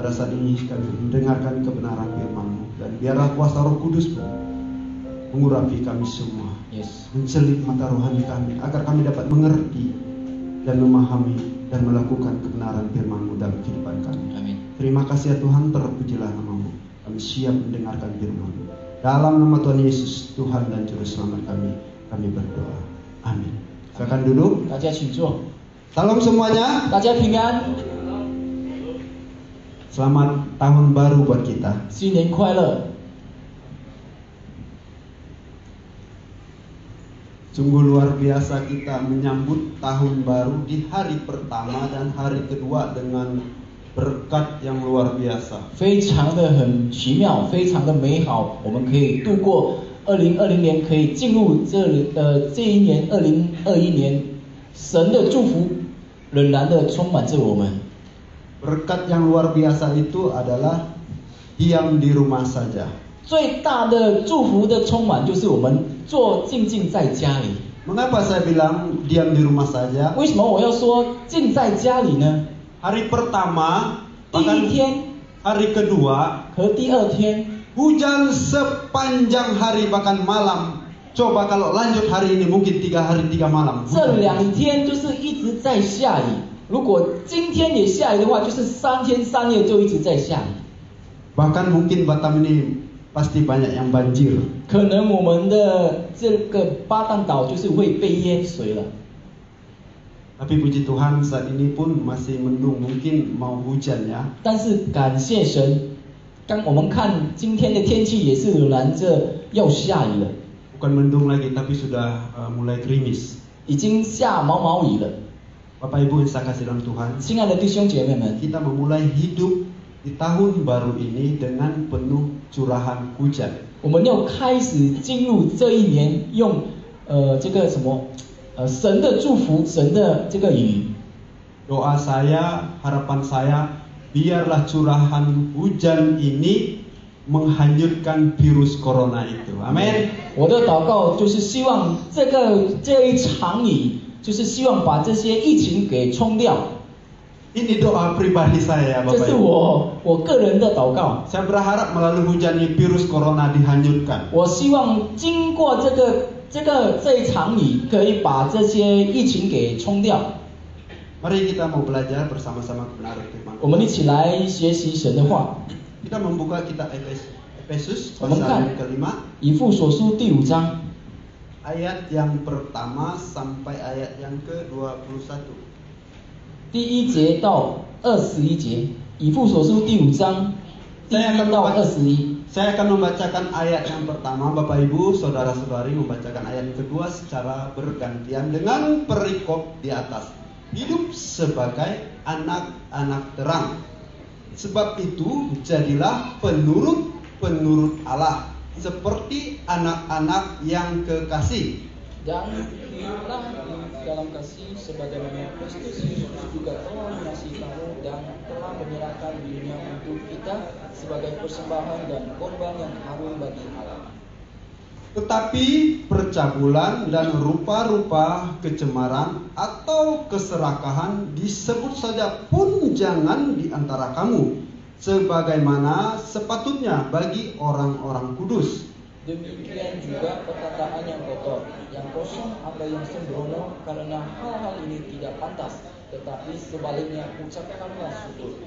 pada saat ini kami mendengarkan kebenaran firman-Mu, dan biarlah kuasa Roh Kudus mengurapi kami semua, mencelik mata rohani kami, agar kami dapat mengerti dan memahami dan melakukan kebenaran firman-Mu dalam kehidupan kami. Amin. Terima kasih ya Tuhan, terpujilah nama-Mu. Kami siap mendengarkan firman-Mu. Dalam nama Tuhan Yesus, Tuhan dan Juru Selamat kami berdoa. Amin. Silakan duduk. 大家请坐。 Salam semuanya. 大家平安， Selamat tahun baru buat kita. 新年快乐！ Sungguh luar biasa kita menyambut tahun baru di hari pertama dan hari kedua dengan berkat yang luar biasa. 非常的很奇妙，非常的美好，我们可以度过2020年，可以进入这一年2021年，神的祝福仍然的充满着我们。 Berkat yang luar biasa itu adalah diam di rumah saja. 最大的祝福的充满就是我们静静在家里。 Mengapa saya bilang diam di rumah saja? 为什么我要说静在家里呢？ Hari pertama, 第一 bahkan 天 hari kedua, 和第二天， hujan sepanjang hari bahkan malam. Coba kalau lanjut hari ini mungkin 3 hari 3 malam. 这2天就是一直在下雨。如果今天也下雨的话，就是3天3夜就一直在下雨。 Bahkan mungkin Batam ini pasti banyak yang banjir. 可能我们的这个巴淡岛就是会被淹水了。 Tapi puji Tuhan saat ini pun masih mendung, mungkin mau hujan ya. 但是感谢神，刚我们看今天的天气也是仍然着要下雨了， Bukan mendung lagi tapi sudah mulai gerimis. 已经下毛毛雨了。 Bapak Ibu yang saya kasih dalam Tuhan, 亲爱的弟兄姐妹们， kita memulai hidup di tahun baru ini dengan penuh curahan hujan. 我们要开始进入这一年，用这个什么神的祝福，神的这个雨。 Doa saya, harapan saya, biarlah curahan hujan ini menghanyutkan virus corona itu. Amin. 我的祷告就是希望这一场雨，就是希望把这些疫情给冲掉。 Ini doa pribadi saya, 这 Bapak 是 Ibu. 我个人的祷告。 Saya berharap melalui hujan ini virus corona dihanyutkan. 我希望经过这一场雨，可以把这些疫情给冲掉。 Mari kita mau belajar bersama-sama kebenaran firman. 我们一起来学习神的话。 Kita membuka kitab Efesus 我们 pasal 看 yang kelima, 以弗所书第5章 ayat yang pertama sampai ayat yang ke-21. 第1节到21节，以弗所书第5章第1到21。 Saya akan membacakan ayat yang pertama, Bapak Ibu, saudara-saudari membacakan ayat yang kedua secara bergantian dengan perikop di atas. Hidup sebagai anak-anak terang. Sebab itu jadilah penurut Allah seperti anak-anak yang kekasih. Dan hiduplah dalam kasih sebagaimana Kristus Yesus juga telah mengasihi kamu dan telah menyerahkan dirinya untuk kita sebagai persembahan dan korban yang harum bagi Allah. Tetapi percabulan dan rupa-rupa kecemaran atau keserakahan disebut saja pun jangan di antara kamu, sebagaimana sepatutnya bagi orang-orang kudus. Demikian juga perkataan yang kotor, yang kosong atau yang sembrono, karena hal-hal ini tidak pantas, tetapi sebaliknya ucapkanlah syukur.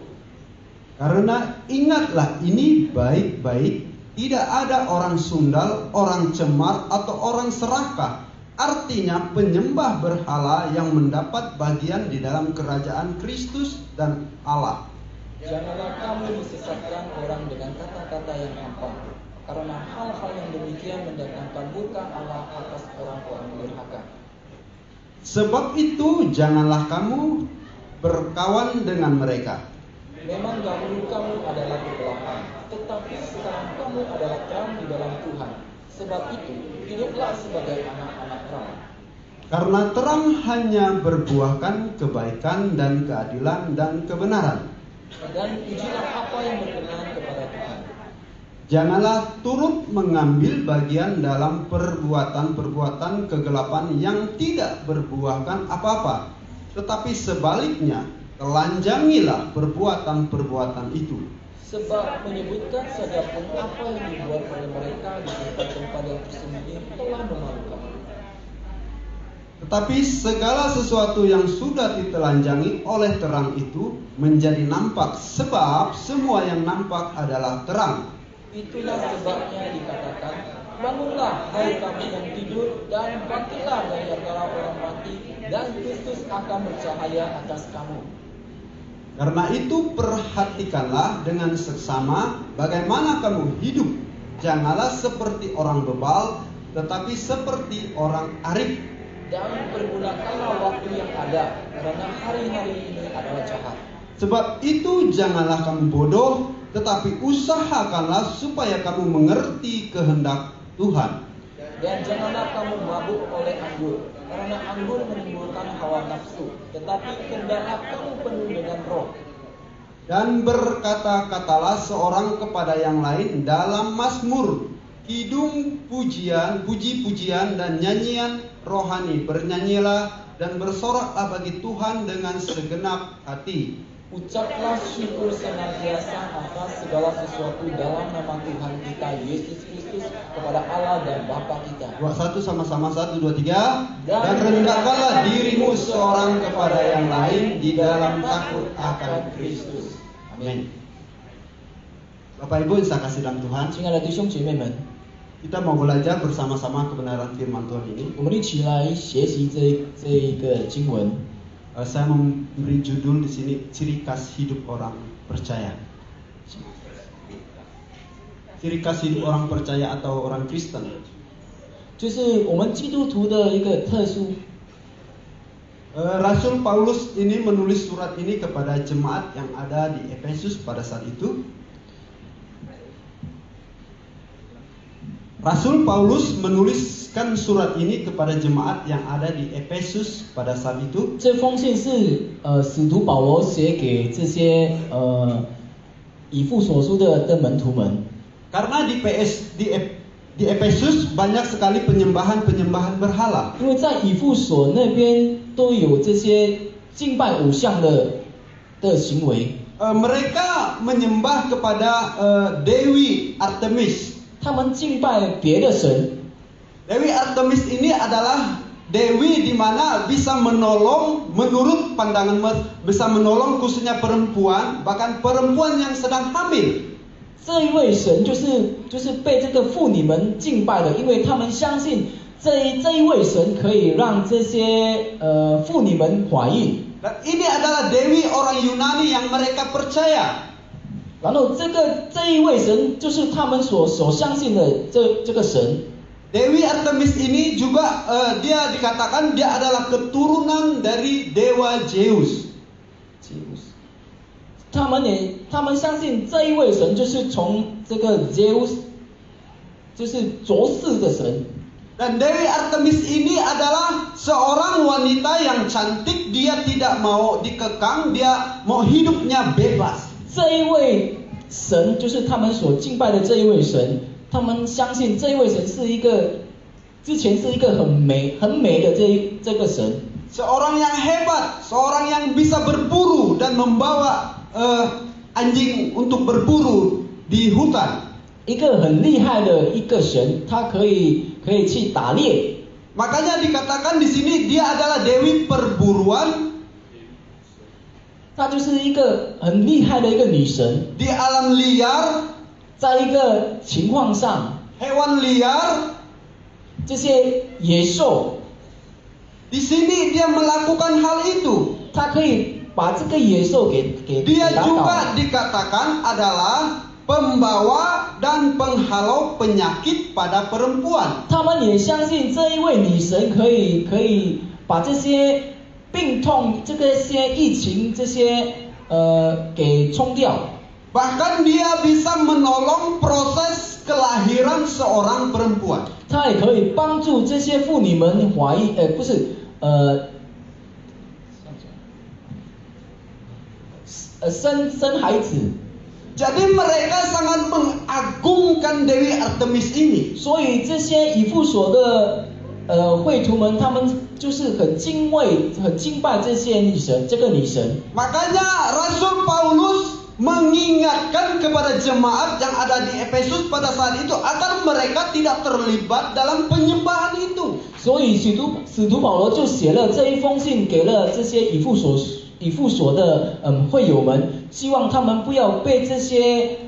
Karena ingatlah ini baik-baik, tidak ada orang sundal, orang cemar, atau orang serakah. Artinya penyembah berhala yang mendapat bagian di dalam kerajaan Kristus dan Allah. Janganlah kamu disesatkan orang dengan kata-kata yang hampa, karena hal-hal yang demikian mendatangkan murka Allah atas orang-orang durhaka. Sebab itu janganlah kamu berkawan dengan mereka. Memang dahulu kamu adalah kegelapan, tetapi sekarang kamu adalah terang di dalam Tuhan. Sebab itu hiduplah sebagai anak-anak terang. Karena terang hanya berbuahkan kebaikan dan keadilan dan kebenaran. Dan ujilah apa yang berkenan kepada Tuhan. Janganlah turut mengambil bagian dalam perbuatan-perbuatan kegelapan yang tidak berbuahkan apa-apa. Tetapi sebaliknya, telanjangilah perbuatan-perbuatan itu. Sebab menyebutkan sagapun apa yang dibuat oleh mereka di tempat-tempat yang tersembunyi telah memalukan. Tetapi segala sesuatu yang sudah ditelanjangi oleh terang itu menjadi nampak, sebab semua yang nampak adalah terang. Itulah sebabnya dikatakan, bangunlah hai kamu yang tidur, dan bangkitlah dari antara orang mati, dan Kristus akan bercahaya atas kamu. Karena itu perhatikanlah dengan seksama bagaimana kamu hidup. Janganlah seperti orang bebal, tetapi seperti orang arif. Dan pergunakanlah waktu yang ada, karena hari-hari ini adalah jahat. Sebab itu janganlah kamu bodoh, tetapi usahakanlah supaya kamu mengerti kehendak Tuhan. Dan janganlah kamu mabuk oleh anggur, karena anggur menimbulkan hawa nafsu, tetapi hendaklah kamu penuh dengan roh. Dan berkata-katalah seorang kepada yang lain dalam mazmur, kidung, pujian, puji-pujian dan nyanyian rohani. Bernyanyilah dan bersoraklah bagi Tuhan dengan segenap hati. Ucaplah syukur senantiasa atas segala sesuatu dalam nama Tuhan kita Yesus Kristus kepada Allah dan Bapa kita. 21 sama-sama, 1, 2, 3. Dan rendahkanlah dirimu seorang kepada yang lain di dalam takut akan Kristus. Amin. Bapak Ibu yang saya kasih dalam Tuhan, 亲爱的弟兄姐妹们， kita mau belajar bersama-sama kebenaran firman Tuhan ini. 我们一起来学习这一个经文。 Saya memberi judul di sini, ciri khas hidup orang percaya. Ciri khas hidup orang percaya atau orang Kristen. 就是我们基督徒的一个特殊。 Rasul Paulus ini menulis surat ini kepada jemaat yang ada di Efesus pada saat itu. Rasul Paulus menuliskan surat ini kepada jemaat yang ada di Efesus pada saat itu. 这封信是使徒保罗写给这些以弗所书的门徒们。 Karena di Efesus banyak sekali penyembahan berhala. 因为在以弗所那边都有这些敬拜偶像的行为。 Mereka menyembah kepada Dewi Artemis. 他们敬拜别的神。 Dewi Artemis ini adalah dewi di mana bisa menolong, menurut pandangan bisa menolong khususnya perempuan, bahkan perempuan yang sedang hamil. 这一位神就是被这个妇女们敬拜的，因为他们相信这一位神可以让这些妇女们怀孕。 Dan ini adalah dewi orang Yunani yang mereka percaya. 然后这一位神就是他们所相信的这个神。 Dewi Artemis ini juga dia dikatakan dia adalah keturunan dari dewa Zeus. 他们相信这一位神就是从这个 Zeus， 就是卓氏的神。 Dan Dewi Artemis ini adalah seorang wanita yang cantik, dia tidak mau dikekang, dia mau hidupnya bebas. 这一位神就是他们所敬拜的这一位神，他们相信这一位神是一个之前是一个很美的这个神。 Seorang yang hebat, seorang yang bisa berburu dan membawa anjing untuk berburu di hutan. 一个很厉害的一个神，他可以去打猎。 Makanya dikatakan di sini dia adalah dewi perburuan. 她就是一个很厉害的一个女神。 Di alam liar, 在一个情况上， hewan liar, 这些野兽， di sini dia melakukan hal itu. 她可以把这个野兽给 Dia 打倒。 juga dikatakan adalah pembawa dan penghalau penyakit pada perempuan. 他们也相信这一位女神可以把这些病痛、这些疫情、这些给冲掉。 Bahkan dia bisa menolong proses kelahiran seorang perempuan. 她也可以帮助这些妇女们怀孕，生孩子。 Jadi mereka sangat mengagungkan Dewi Artemis ini. 所以这些以弗所的会徒们他们就是很敬畏、很敬拜这些女神，这个女神。 Makanya Rasul Paulus mengingatkan kepada jemaat yang ada di Efesus pada saat itu agar mereka tidak terlibat dalam penyembahan itu. 所以使徒保罗就写了这一封信给了这些以弗所的会友们，希望他们不要被这些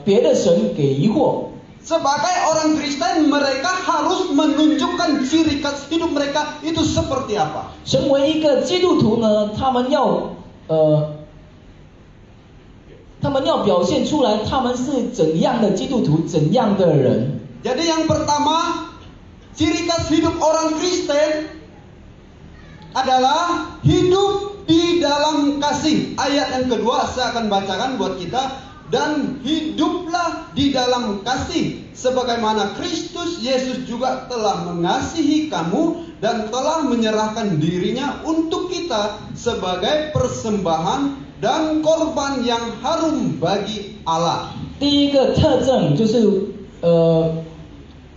别的神给疑惑。 Sebagai orang Kristen mereka harus menunjukkan ciri khas hidup mereka itu seperti apa. 成为一个基督徒呢，他们要表现出来他们是怎样的基督徒，怎样的人。 Jadi yang pertama, ciri khas hidup orang Kristen adalah hidup di dalam kasih. Ayat yang kedua saya akan bacakan buat kita. Dan hiduplah di dalam kasih sebagaimana Kristus Yesus juga telah mengasihi kamu dan telah menyerahkan dirinya untuk kita sebagai persembahan dan korban yang harum bagi Allah. 第一个特征就是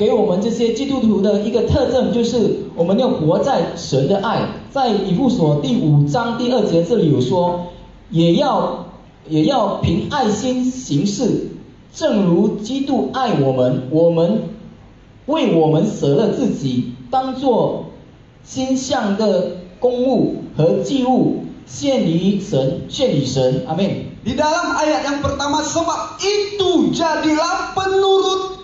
给我们这些基督徒的一个特征就是我们要活在神的爱。在以弗所第5章第2节这里有说，也要凭爱心行事，正如基督爱我们，我们为我们舍了自己，当作馨香的公物和祭物献于神。阿们。 Di dalam ayat yang pertama, sebab itu jadilah penurut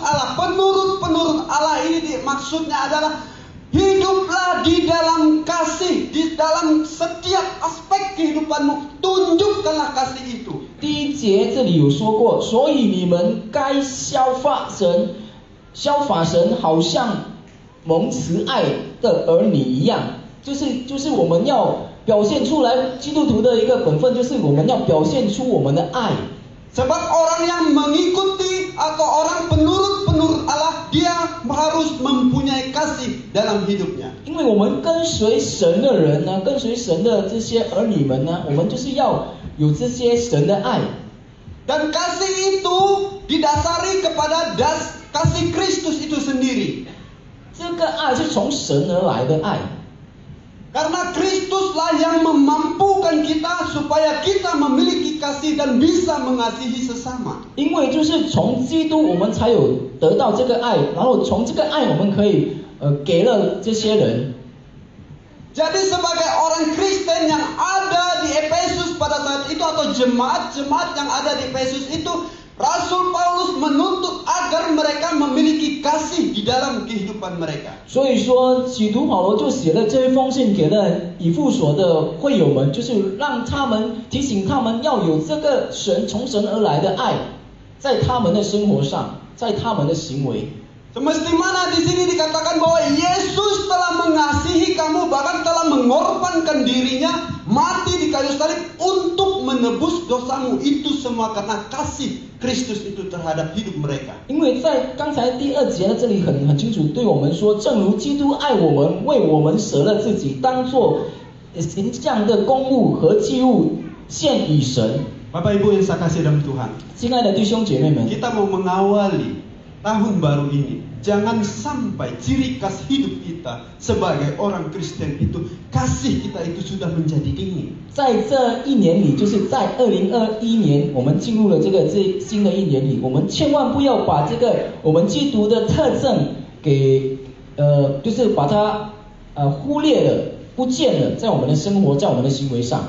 Allah. Penurut Allah ini maksudnya adalah hiduplah di dalam kasih, di dalam setiap aspek kehidupanmu, tunjukkanlah kasih itu. 第一节这里有说过，所以你们该效法神，好像蒙慈爱的儿女一样。就是我们要表现出来基督徒的一个本分，就是我们要表现出我们的爱。 Sebab orang yang mengikuti atau orang penurut Allah, dia harus mempunyai kasih dalam hidupnya. 因为我们跟随神的人呢，跟随神的这些儿女们呢，我们就是要有这些神的爱。 Dan kasih itu didasari kepada kasih Kristus itu sendiri. 这个爱是从神而来的爱。 Karena Kristuslah yang memampukan kita supaya kita memiliki kasih dan bisa mengasihi sesama. 因为就是从基督我们才有得到这个爱，然后从这个爱我们可以给了这些人。 Jadi sebagai orang Kristen yang ada di Efesus pada saat itu atau jemaat-jemaat yang ada di Efesus itu, Rasul Paulus menuntut agar mereka memiliki kasih di dalam kehidupan mereka. 所以说，使徒保罗就写了这一封信给了以弗所的会友们，就是让他们提醒他们要有这个从神而来的爱，在他们的生活上，在他们的行为。 Semestinya di sini dikatakan bahwa Yesus telah mengasihi kamu, bahkan telah mengorbankan dirinya mati di kayu salib untuk menebus dosamu. Itu semua karena kasih Kristus itu terhadap hidup mereka. 因为在刚才第2节这里很清楚对我们说，正如基督爱我们，为我们舍了自己，当作形象的公物和祭物献与神。 Bapak Ibu yang saya kasih dalam Tuhan, 亲爱的弟兄姐妹们， kita mau mengawali tahun baru ini, jangan sampai ciri khas hidup kita sebagai orang Kristen itu kasih kita itu sudah menjadi ini. 在这一年里，就是在2021年，我们进入了这新的一年里，我们千万不要把这个我们基督的特征给就是把它忽略了、不见了，在我们的生活、在我们的行为上。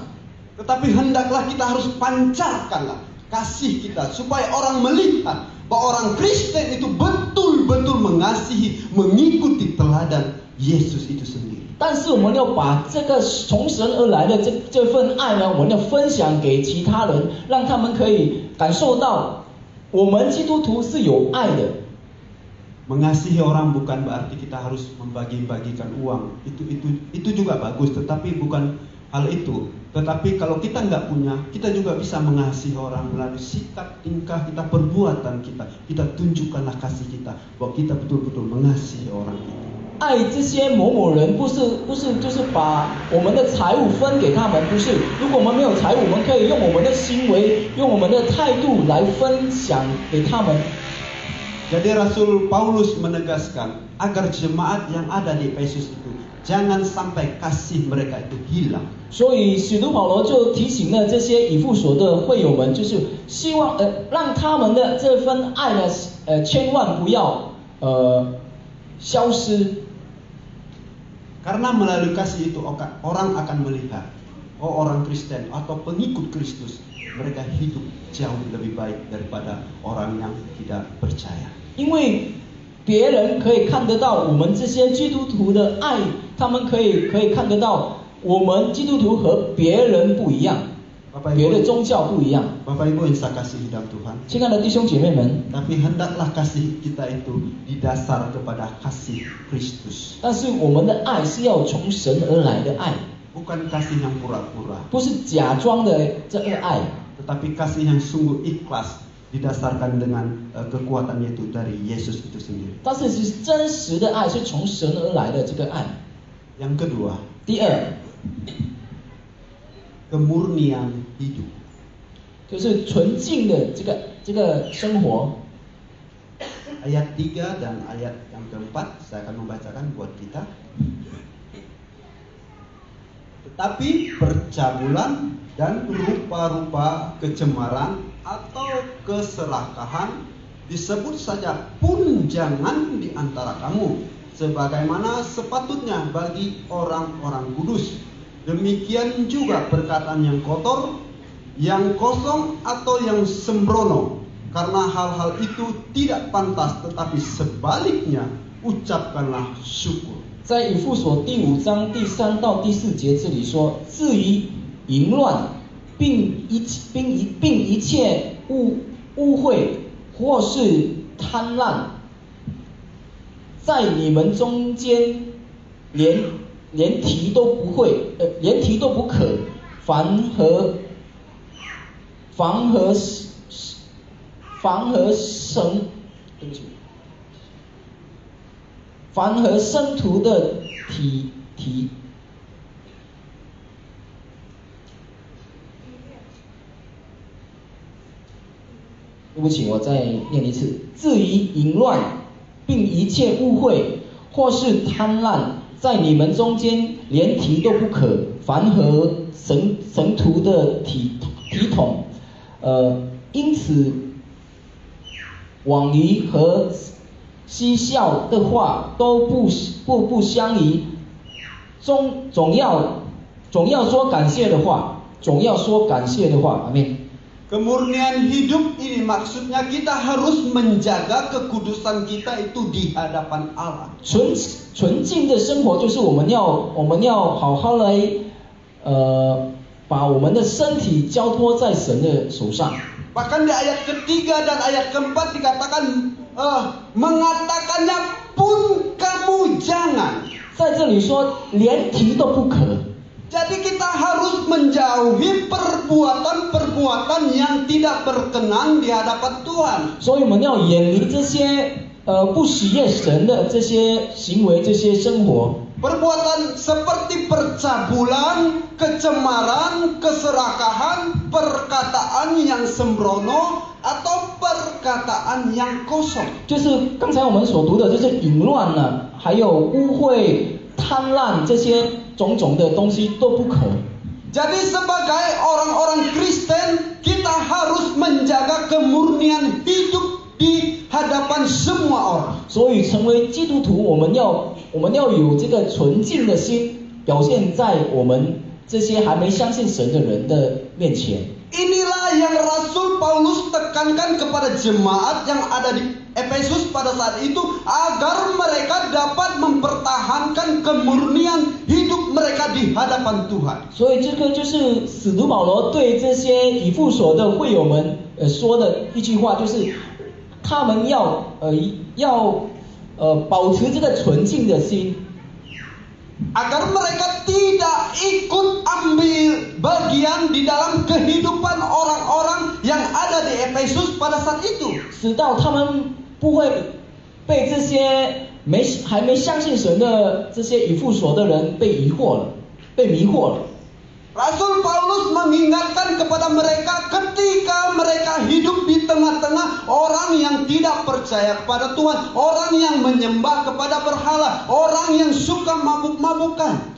Tetapi hendaklah kita harus pancarkanlah kasih kita supaya orang melihat bahwa orang Kristen itu betul-betul mengasihi, mengikuti teladan Yesus itu sendiri. 但是我们要把这个从神而来的这份爱呢，我们要分享给其他人，让他们可以感受到我们基督徒是有爱的。 Mengasihi orang bukan berarti kita harus membagi-bagikan uang. Itu juga bagus, tetapi bukan hal itu. Tetapi kalau kita nggak punya, kita juga bisa mengasihi orang melalui sikap, tingkah kita, perbuatan kita. Kita tunjukkanlah kasih kita bahwa kita betul-betul mengasihi orang itu. 爱这些某某人不是就是把我们的财物分给他们，不是。如果我们没有财物，我们可以用我们的行为，用我们的态度来分享给他们。 Jadi Rasul Paulus menegaskan agar jemaat yang ada di Efesus itu jangan sampai kasih mereka itu hilang. 所以使徒保罗就提醒了这些以弗所的会友们，就是希望让他们的这份爱呢，千万不要消失。 Karena melalui kasih itu orang akan melihat, oh orang Kristen atau pengikut Kristus, mereka hidup jauh lebih baik daripada orang yang tidak percaya. 因为别人可以看得到我们这些基督徒的爱，他们可以看得到我们基督徒和别人不一样，别的宗教不一样。 Bapak Ibu yang saya kasih dalam Tuhan. 亲爱的弟兄姐妹们， Tapi hendaklah kasih kita itu didasar kepada kasih Kristus. 但是我们的爱是要从神而来的爱， Bukan kasih yang pura-pura, 不是假装的这个爱， tetapi kasih yang sungguh ikhlas didasarkan dengan kekuatannya itu dari Yesus itu sendiri. 但是是真实的爱，是从神而来的这个爱。 Yang kedua, 第二， kemurnian hidup. 就是纯净的这个生活。 Ayat 3 dan ayat yang keempat saya akan membacakan buat kita. Tetapi percabulan dan rupa-rupa kecemaran atau keserakahan disebut saja pun jangan di antara kamu, sebagaimana sepatutnya bagi orang-orang kudus. Demikian juga perkataan yang kotor, yang kosong atau yang sembrono, karena hal-hal itu tidak pantas, tetapi sebaliknya ucapkanlah syukur. 在以弗所第5章第3到第4节这里说，至于淫乱，并一切污秽或是贪婪，在你们中间连提都不可，凡合生徒的体，对不起，我再念一次。至于淫乱，并一切污秽或是贪婪，在你们中间连提都不可，凡合神徒的体统，因此妄语和嬉笑的话都不相宜，总要说感谢的话，阿们。 Kemurnian hidup ini maksudnya kita harus menjaga kekudusan kita itu di hadapan Allah. 纯净的生活就是我们要好好来把我们的身体交托在神的手上。 Bahkan di ayat ketiga dan ayat keempat dikatakan mengatakannya pun kamu jangan. 在这里说连提都不可。 Jadi kita harus menjauhi perbuatan-perbuatan yang tidak berkenan di hadapan Tuhan. 所以我们要远离这些不喜悦神的这些行为、这些生活。 Perbuatan seperti percabulan, kecemaran, keserakahan, perkataan yang sembrono atau perkataan yang kosong. 就是刚才我们所读的，就是淫乱了，还有污秽、贪婪这些种种的东西都不可。 Jadi sebagai orang-orang Kristen kita harus menjaga kemurnian hidup di hadapan semua orang. 所以成为基督徒，我们要有这个纯净的心，表现在我们这些还没相信神的人的面前。 Inilah yang Rasul Paulus tekankan kepada jemaat yang ada di Efesus pada saat itu agar mereka dapat mempertahankan kemurnian hidup mereka di hadapan Tuhan. 所以这个就是使徒保罗对这些以弗所的会友们说的一句话，就是他们要保持这个纯净的心。 Agar mereka tidak ikut ambil bagian di dalam kehidupan orang-orang yang ada di Efesus pada saat itu. 使到他们不会被这些还没相信神的这些以弗所的人被迷惑了。Rasul Paulus mengingatkan kepada mereka ketika mereka hidup di tengah-tengah orang yang tidak percaya kepada Tuhan, orang yang menyembah kepada berhala, orang yang suka mabuk-mabukan.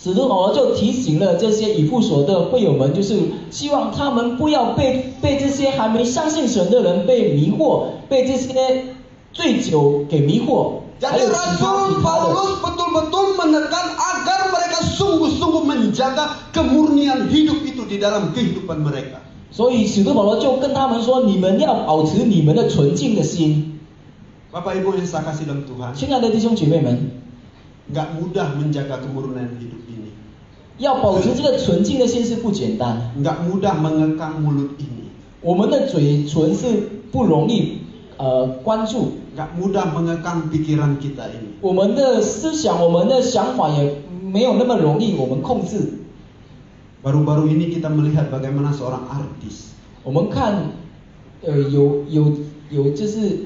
使徒保罗就提醒了这些以弗所的会友们，就是希望他们不要被这些还没相信神的人被迷惑，被这些醉酒给迷惑。 Jadi Rasul Paulus betul-betul menekan agar mereka sungguh-sungguh menjaga kemurnian hidup itu di dalam kehidupan mereka. 所以使徒保罗就跟他们说：“你们要保持你们的纯净的心。” Bapak Ibu yang saya kasih dalam Tuhan, 亲爱的弟兄姐妹们， nggak mudah menjaga kemurnian hidup ini. 要保持这个纯净的心是不简单， Nggak mudah mengekang mulut ini. 我们的嘴唇是不容易关注， Nggak mudah mengekang pikiran kita ini. 我们的思想、我们的想法也没有那么容易我们控制。 Baru-baru ini kita melihat bagaimana seorang artis. 我们看，有就是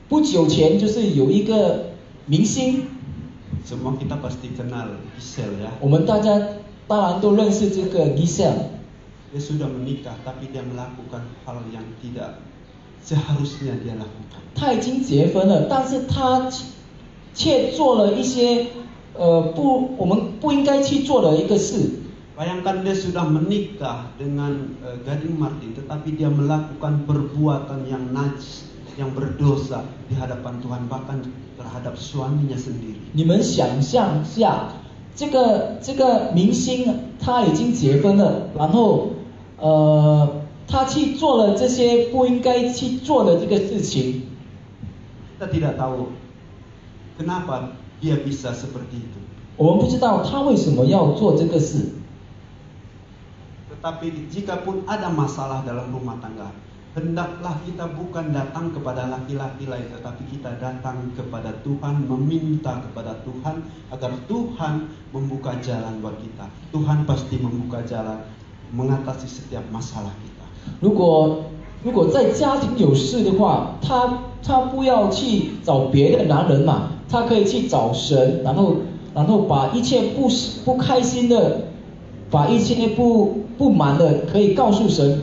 不久前就是有一个明星， Semua kita pasti kenal Giselle ya. 我们大家当然都认识这个 Giselle。 Dia sudah menikah tapi dia melakukan hal yang tidak seharusnya dia lakukan. 他已经结婚了，但是他却做了一些我们不应该去做的一个事。 Bayangkan dia sudah menikah dengan Gading Martin, tetapi dia melakukan perbuatan yang najis, yang berdosa di hadapan Tuhan, bahkan terhadap suaminya sendiri. 你们想象下，这个明星他已经结婚了，然后他去做了这些不应该去做的这个事情。 Kita tidak tahu kenapa dia bisa seperti itu. 我们不知道他为什么要做这个事。 Tetapi jikapun ada masalah dalam rumah tangga, hendaklah kita bukan datang kepada laki-laki lain, tetapi kita datang kepada Tuhan, meminta kepada Tuhan agar Tuhan membuka jalan buat kita. Tuhan pasti membuka jalan mengatasi setiap masalah kita. 如果在家庭有事的话，他不要去找别的男人嘛，他可以去找神，然后把一切不开心的，把一切不满的，可以告诉神。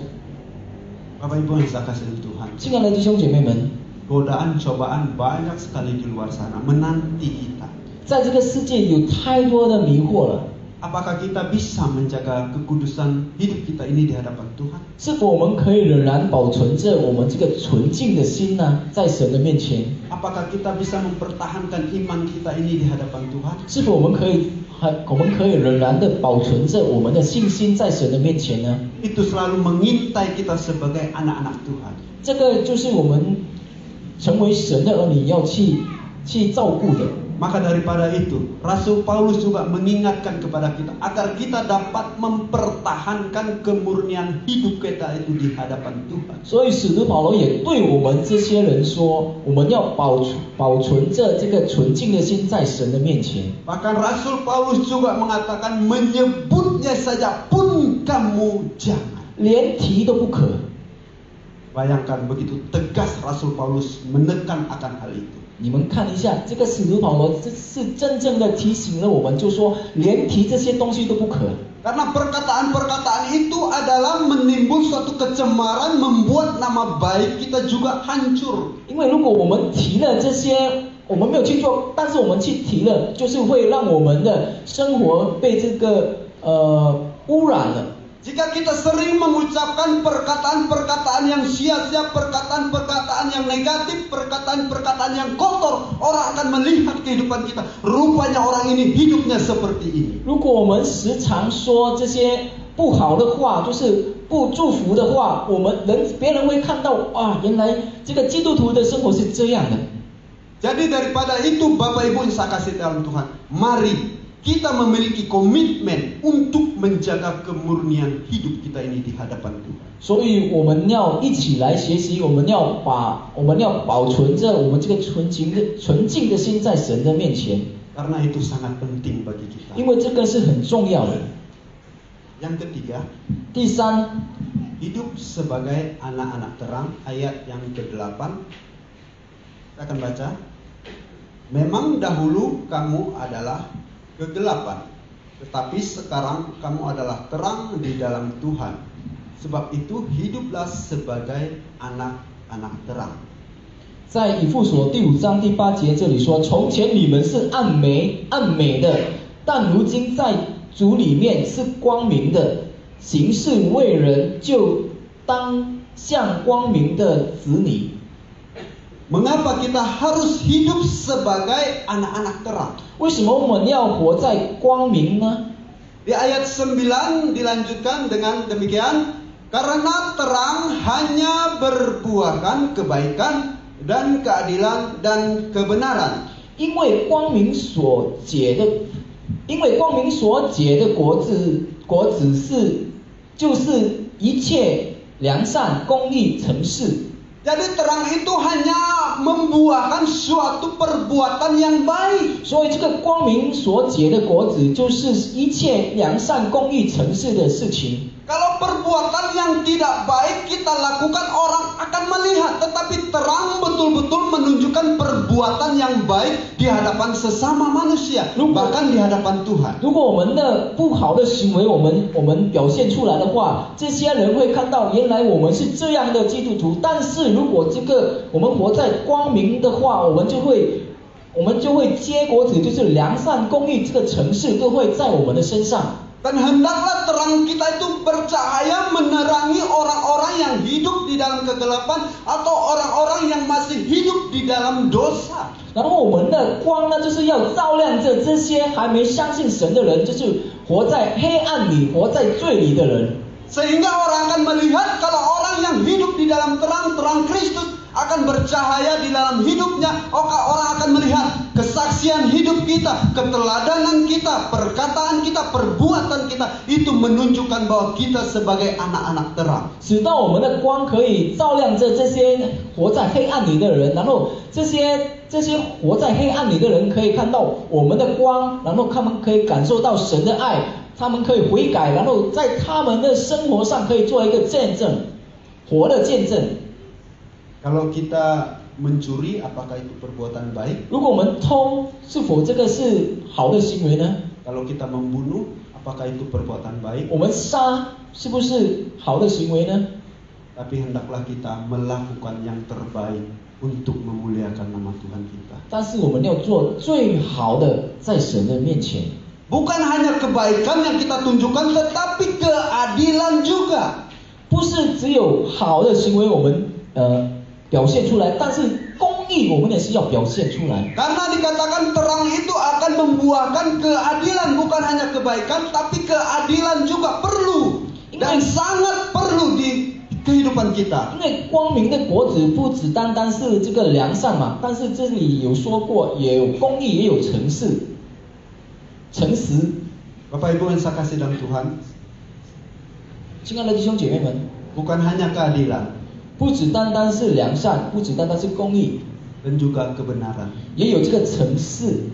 Bapak Ibu yang saya kasih Tuhan, 亲爱的弟兄姐妹们， godaan cobaan banyak sekali di luar sana menanti kita. 在这个世界有太多的迷惑了。 Apakah kita bisa menjaga kekudusan hidup kita ini di hadapan Tuhan? 是否我们可以仍然保存着我们这个纯净的心呢？在神的面前， Apakah kita bisa mempertahankan iman kita ini di hadapan Tuhan? 是否我们可以仍然的保存着我们的信心在神的面前呢？ Itu selalu mengintai kita sebagai anak-anak Tuhan. 这个就是我们成为神的儿女要去照顾的。 Maka daripada itu, Rasul Paulus juga mengingatkan kepada kita agar kita dapat mempertahankan kemurnian hidup kita itu di hadapan Tuhan. 所以使徒保罗也对我们这些人说，我们要保存着这个纯净的心在神的面前。 Bahkan Rasul Paulus juga mengatakan menyebutnya saja pun kamu jangan. 连提都不可。 Bayangkan begitu tegas Rasul Paulus menekan akan hal itu. 你们看一下，这个使徒保罗这是真正的提醒了我们，就说连提这些东西都不可。 Karena perkataan-perkataan itu adalah menimbul suatu kecemaran, membuat nama baik kita juga hancur. 因为如果我们提了这些，我们没有去做，但是我们去提了，就是会让我们的生活被这个污染了。 Jika kita sering mengucapkan perkataan-perkataan yang sia-sia, perkataan-perkataan yang negatif, perkataan-perkataan yang kotor, orang akan melihat kehidupan kita. Rupanya orang ini hidupnya seperti ini. 如果我们时常说这些不好的话，就是不祝福的话，别人会看到啊，原来这个基督徒的生活是这样的。 Jadi daripada itu Bapak Ibu yang saya kasih dalam Tuhan, mari kita memiliki komitmen untuk menjaga kemurnian hidup kita ini di hadapan Tuhan. 所以我们要一起来学习，我们要保存着我们这个纯净的心在神的面前。 Karena itu sangat penting bagi kita. 因为这个是很重要的。 Yang ketiga, 第三， hidup sebagai anak-anak terang, ayat yang ke-8. Saya akan baca. Memang dahulu kamu adalah kegelapan, Tetapi sekarang kamu adalah terang di dalam Tuhan. Sebab itu hiduplah sebagai anak-anak terang. 在以弗所第5章第8节这里说：从前你们是暗美的，但如今在主里面是光明的，行事为人就当像光明的子女。 Mengapa kita harus hidup sebagai anak-anak terang? 为什么我们要活在光明呢？ Di ayat 9 dilanjutkan dengan demikian, karena terang hanya berbuahkan kebaikan dan keadilan dan kebenaran. 因为光明所结的果子就是一切良善、公义、诚实。 Jadi terang itu hanya membuahkan suatu perbuatan yang baik. 所以这个光明所结的果子，就是一切良善、公义、诚实的事情。 Kalau perbuatan yang tidak baik kita lakukan, orang akan melihat. Tetapi terang betul-betul menunjukkan perbuatan yang baik di hadapan sesama manusia, bahkan di hadapan Tuhan. 如果我们的不好的行为，我们表现出来的话，这些人会看到，原来我们是这样的基督徒。但是如果我们活在光明的话，我们就会结果子，就是良善、公义这个诚实都会在我们的身上。 Dan hendaklah terang kita itu bercahaya menerangi orang-orang yang hidup di dalam kegelapan atau orang-orang yang masih hidup di dalam dosa. 然后我们的光呢，就是要照亮这些还没相信神的人，就是活在黑暗里、活在罪里的人。 Sehingga orang akan melihat kalau orang yang hidup di dalam terang Kristus akan bercahaya di dalam hidupnya. Orang akan melihat kesaksian hidup kita, keteladanan kita, perkataan kita, perbuatan kita. Itu menunjukkan bahwa kita sebagai anak-anak terang. 直到我们的光可以照亮这些活在黑暗里的人，然后这些活在黑暗里的人可以看到我们的光，然后他们可以感受到神的爱，他们可以悔改，然后在他们的生活上可以做一个见证，活的见证。 Kalau kita mencuri, apakah itu perbuatan baik? 如果我们偷，是否这个是好的行为呢？ Kalau kita membunuh, apakah itu perbuatan baik? 我们杀，是不是好的行为呢？ Tapi hendaklah kita melakukan yang terbaik untuk memuliakan nama Tuhan kita. 但是我们要做最好的，在神的面前。 Bukan hanya kebaikan yang kita tunjukkan, tetapi keadilan juga. 不是只有好的行为我们表现出来，但是公义我们也是要表现出来。 Karena dikatakan terang itu akan membuahkan keadilan, bukan hanya kebaikan, tapi keadilan juga perlu dan sangat perlu di kehidupan kita. 因为光明的果子不只单单是这个良善嘛，但是这里有说过，也有公义，也有诚实。 诚实， Bapak Ibu yang saya kasih dalam Tuhan, 亲爱的弟兄姐妹们， bukan hanya keadilan 不只单单是良善，不只单单是公义， dan juga kebenaran. 也有这个诚实。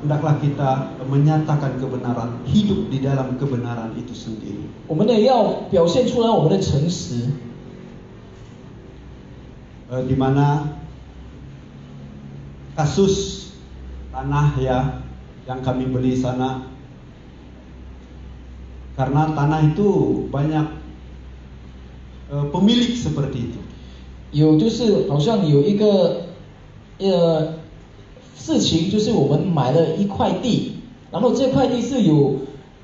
Hendaklah kita menyatakan kebenaran, hidup di dalam kebenaran itu sendiri. 我们也要表现出来我们的诚实。 Di mana kasus tanah ya yang kami beli sana, karena tanah itu banyak pemilik seperti itu. 有就是好像有一个事情，就是我们买了一块地，然后这块地是有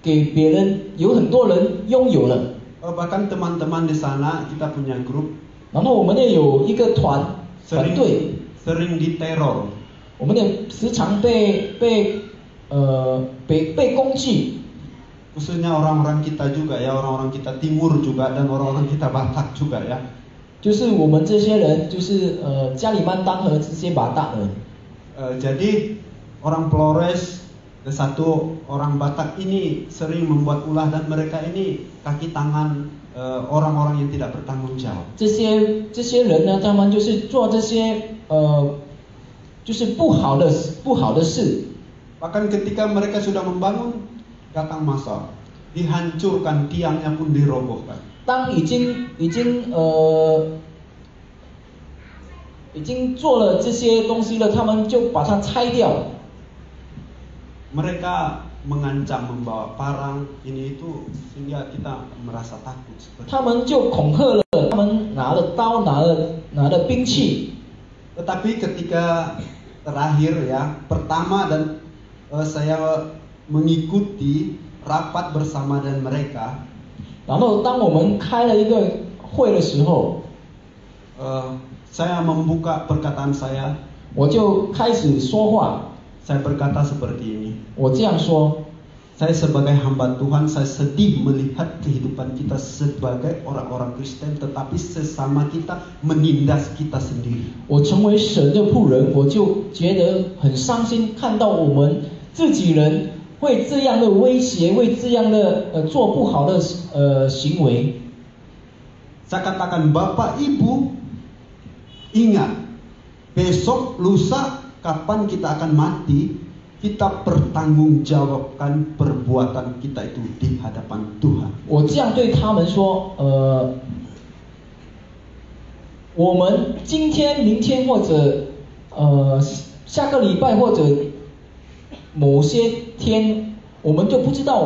给别人，有很多人拥有了。 Bahkan teman-teman di sana kita punya grup. 然后我们也有一个团队， sering diteror. 我们也时常被攻击。 Khususnya orang-orang kita juga ya, orang-orang kita Timur juga dan orang-orang kita Batak juga ya. 就是我们这些人，就是加里曼丹和这些巴达人。 Jadi orang Flores dan satu orang Batak ini sering membuat ulah dan mereka ini kaki tangan orang-orang yang tidak bertanggung jawab. 这些人呢，他们就是做这些就是不好的事。 Bahkan ketika mereka sudah membangun, datang masa, dihancurkan, tiangnya pun dirobohkan. 当已经做了这些东西了，他们就把它拆掉。 Mereka mengancam membawa parang ini itu sehingga kita merasa takut seperti 他们就恐吓了，他们拿了刀，拿了兵器。 Tetapi ketika terakhir ya, pertama dan saya mengikuti rapat bersama dengan mereka. 然后当我们开了一个会的时候， saya membuka perkataan saya. 我就开始说话。 Saya berkata seperti ini. 我这样说。 Saya sebagai hamba Tuhan, saya sedih melihat kehidupan kita sebagai orang-orang Kristen, tetapi sesama kita menindas kita sendiri. 我成为神的仆人，我就觉得很伤心，看到我们自己人会这样的威胁，会这样的做不好的行为。 Saya katakan Bapak Ibu, ingat, besok lusa kapan kita akan mati, kita pertanggungjawabkan perbuatan kita itu di hadapan Tuhan. 我这样对他们说，我们今天、明天或者下个礼拜或者某些天，我们就不知道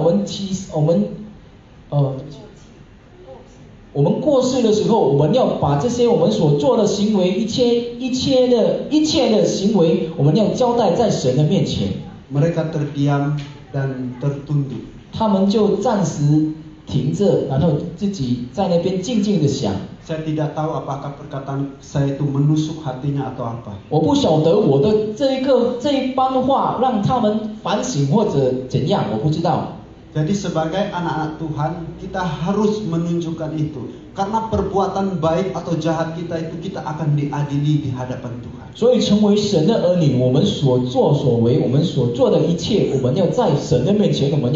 我们过世的时候，我们要把这些我们所做的行为，一切的行为，我们要交代在神的面前。 Mereka terdiam dan tertunduk. 他们就暂时停着，然后自己在那边静静的想。 Saya tidak tahu apakah perkataan saya itu menusuk hatinya atau apa. 我不晓得我的这一番话让他们反省或者怎样，我不知道。 Jadi sebagai anak-anak Tuhan, kita harus menunjukkan itu. Karena perbuatan baik atau jahat kita itu kita akan diadili di hadapan Tuhan. 所以成为神的儿女，我们所作所为，我们所做的一切，我们要在神的面前，我们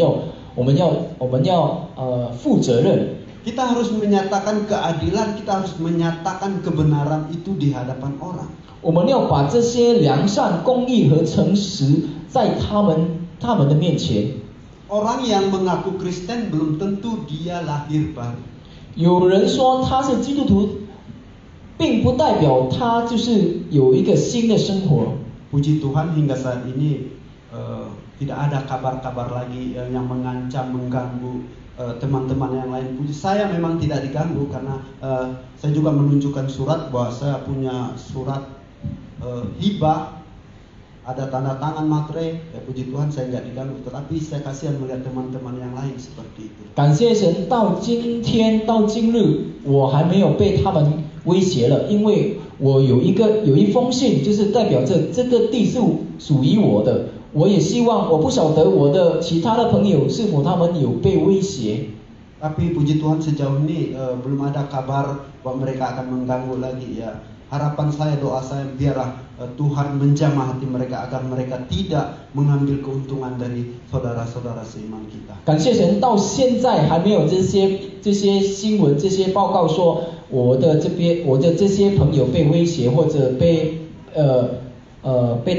要负责任。 Kita harus menyatakan keadilan, kita harus menyatakan kebenaran itu di hadapan orang. 我们要把这些良善、公义和诚实在他们的面前。 Orang yang mengaku Kristen belum tentu dia lahir baru. 有人说他是基督徒，并不代表他就是有一个新的生活。 Puji Tuhan hingga saat ini tidak ada kabar-kabar lagi yang mengancam, mengganggu teman-teman yang lain. Puji saya memang tidak diganggu karena saya juga menunjukkan surat bahwa saya punya surat hibah. Ada tanda tangan materai, ya puji Tuhan saya nggak diganggu, tetapi saya kasihan melihat teman-teman yang lain seperti itu. 感谢神，到今天到今日，我还没有被他们威胁了，因为我有一封信，就是代表着这个地是属于我的。我也希望，我不晓得我的其他的朋友是否他们有被威胁。 Tapi puji Tuhan sejauh ini belum ada kabar bahwa mereka akan mengganggu lagi ya. Harapan saya, doa saya biarlah Tuhan menjamah hati mereka agar mereka tidak mengambil keuntungan dari saudara-saudara seiman kita. 感谢神，到现在还没有这些新闻、这些报告说我的这些朋友被威胁或者被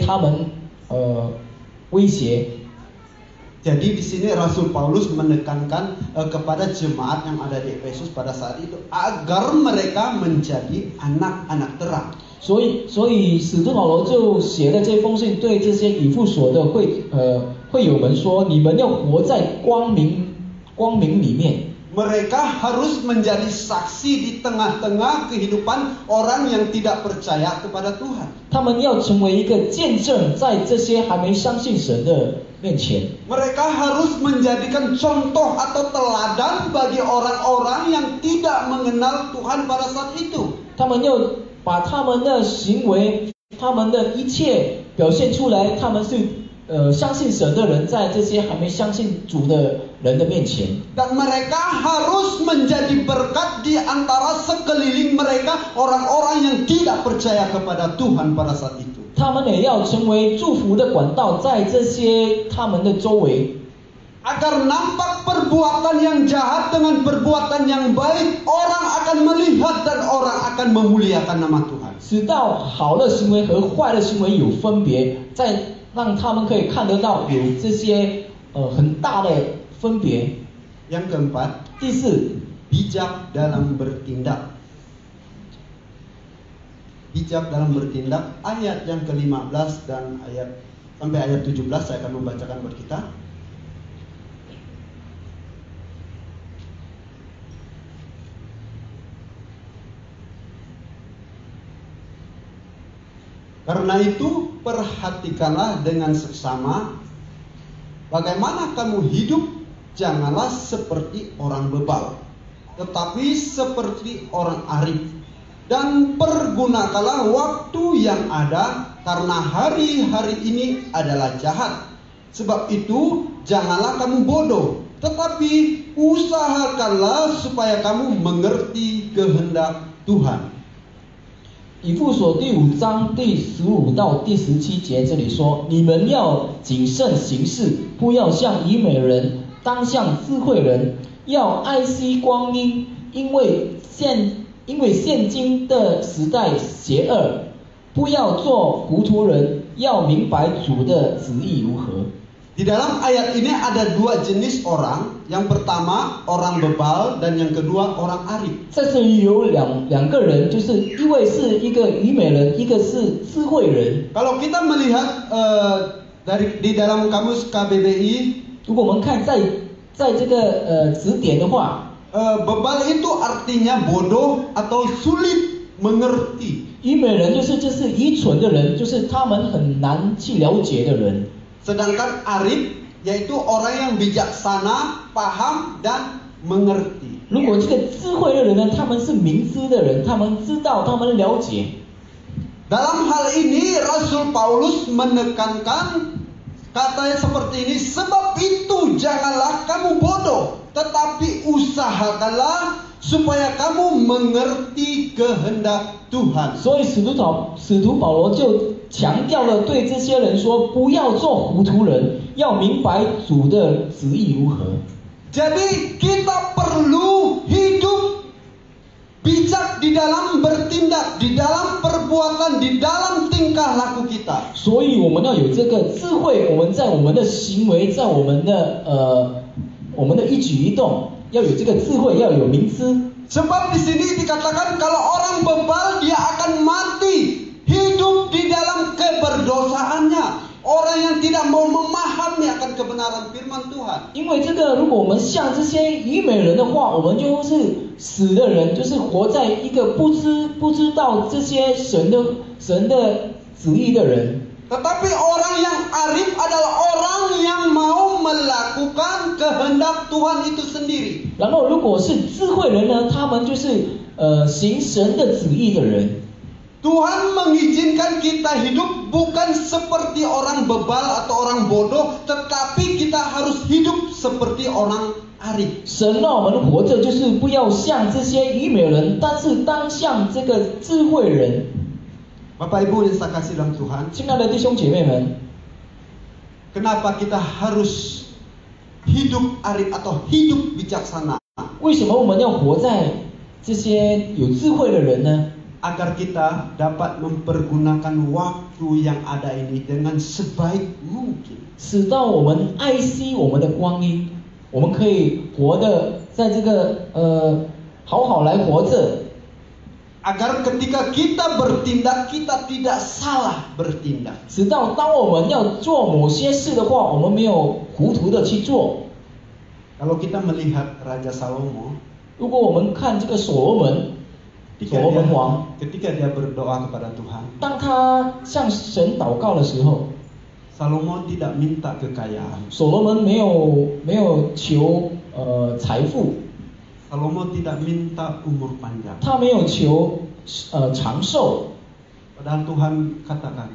他们威胁。 Jadi di sini Rasul Paulus menekankan kepada jemaat yang ada di Efesus pada saat itu agar mereka menjadi anak-anak terang. 所以使徒保罗就写了这封信，对这些以弗所的会友们说：你们要活在光明里面。 Mereka harus menjadi saksi di tengah-tengah kehidupan orang yang tidak percaya kepada Tuhan. 他们要成为一个见证，在这些还没相信神的面前。 Mereka harus menjadikan contoh atau teladan bagi orang-orang yang tidak mengenal Tuhan pada saat itu. 他们要把他们的行为、他们的一切表现出来，他们是相信神的人，在这些还没相信主的人的面前。 Dan mereka harus menjadi berkat di antara sekeliling mereka orang-orang yang tidak percaya kepada Tuhan pada saat itu. 他们也要成为祝福的管道，在这些他们的周围。 Agar nampak perbuatan yang jahat dengan perbuatan yang baik, orang akan melihat dan orang akan memuliakan nama Tuhan. 直到好的行为和坏的行为有分别，再让他们可以看得到有这些很大的分别。 Yang keempat, 第四， bijak dalam bertindak. Bijak dalam bertindak, ayat yang ke-15 dan sampai ayat 17 saya akan membacakan buat kita. Karena itu perhatikanlah dengan seksama bagaimana kamu hidup. Janganlah seperti orang bebal, tetapi seperti orang arif. Dan pergunakanlah waktu yang ada, karena hari-hari ini adalah jahat. Sebab itu janganlah kamu bodoh, tetapi usahakanlah supaya kamu mengerti kehendak Tuhan. 以弗所第5章第15到第17节这里说：你们要谨慎行事，不要像以美人，当像智慧人，要爱惜光阴，因为现今的时代邪恶，不要做糊涂人，要明白主的旨意如何。 Di dalam ayat ini ada dua jenis orang. Yang pertama orang bebal dan yang kedua orang arif. 在这里有两个人，就是一位是一个愚美人，一个是智慧人。 Kalau kita melihat di dalam kamus KBBI, 如果我们看在这个词典的话， bebal itu artinya bodoh atau sulit mengerti. 愚美人就是愚蠢的人，就是他们很难去了解的人。 Sedangkan arif yaitu orang yang bijaksana, paham dan mengerti. 如果这个智慧的人呢，他们是明知的人，他们知道，他们了解。 Dalam hal ini Rasul Paulus menekankan katanya seperti ini, sebab itu janganlah kamu bodoh, tetapi usahakanlah supaya kamu mengerti kehendak Tuhan. 所以使徒保罗就强调了对这些人说，不要做糊涂人，要明白主的旨意如何。 Jadi kita perlu hidup bijak di dalam bertindak, di dalam perbuatan, di dalam tingkah laku kita. 所以我们要有这个智慧，我们在我们的行为，在我们的一举一动，要有这个智慧，要有明知。 Sebab di sini dikatakan kalau orang bebal dia akan mati hidup di dalam keberdosaannya. Orang yang tidak mau memahami akan kebenaran firman Tuhan. 因为这个，如果我们像这些愚美人的话，我们就是死的人，就是活在一个不知道这些神的旨意的人。 Tetapi orang yang arif adalah orang yang mau melakukan kehendak Tuhan itu sendiri. 然后，如果是智慧人呢，他们就是行神的旨意的人。 Tuhan mengizinkan kita hidup bukan seperti orang bebal atau orang bodoh, tetapi kita harus hidup seperti orang arif. 神让我们活着，就是不要像这些愚美人，但是当像这个智慧人。 Bapak Ibu yang saya kasih dalam Tuhan, 亲爱的弟兄姐妹们， kenapa kita harus hidup arif atau hidup bijaksana? 为什么我们要活在这些有智慧的人呢？ Agar kita dapat mempergunakan waktu yang ada ini dengan sebaik mungkin. 使到我们爱惜我们的光阴，我们可以活得在这个好好来活着。 Agar ketika kita bertindak, kita tidak salah bertindak. 直到当我们要做某些事的话，我们没有糊涂的去做。 Kalau kita melihat Raja Salomo, 如果我们看这个所罗门王， ketika dia berdoa kepada Tuhan, 当他向神祷告的时候， Salomo tidak minta kekayaan. 所罗门没有求财富， Salomo tidak minta umur panjang. 他没有求长寿。 Padahal Tuhan katakan,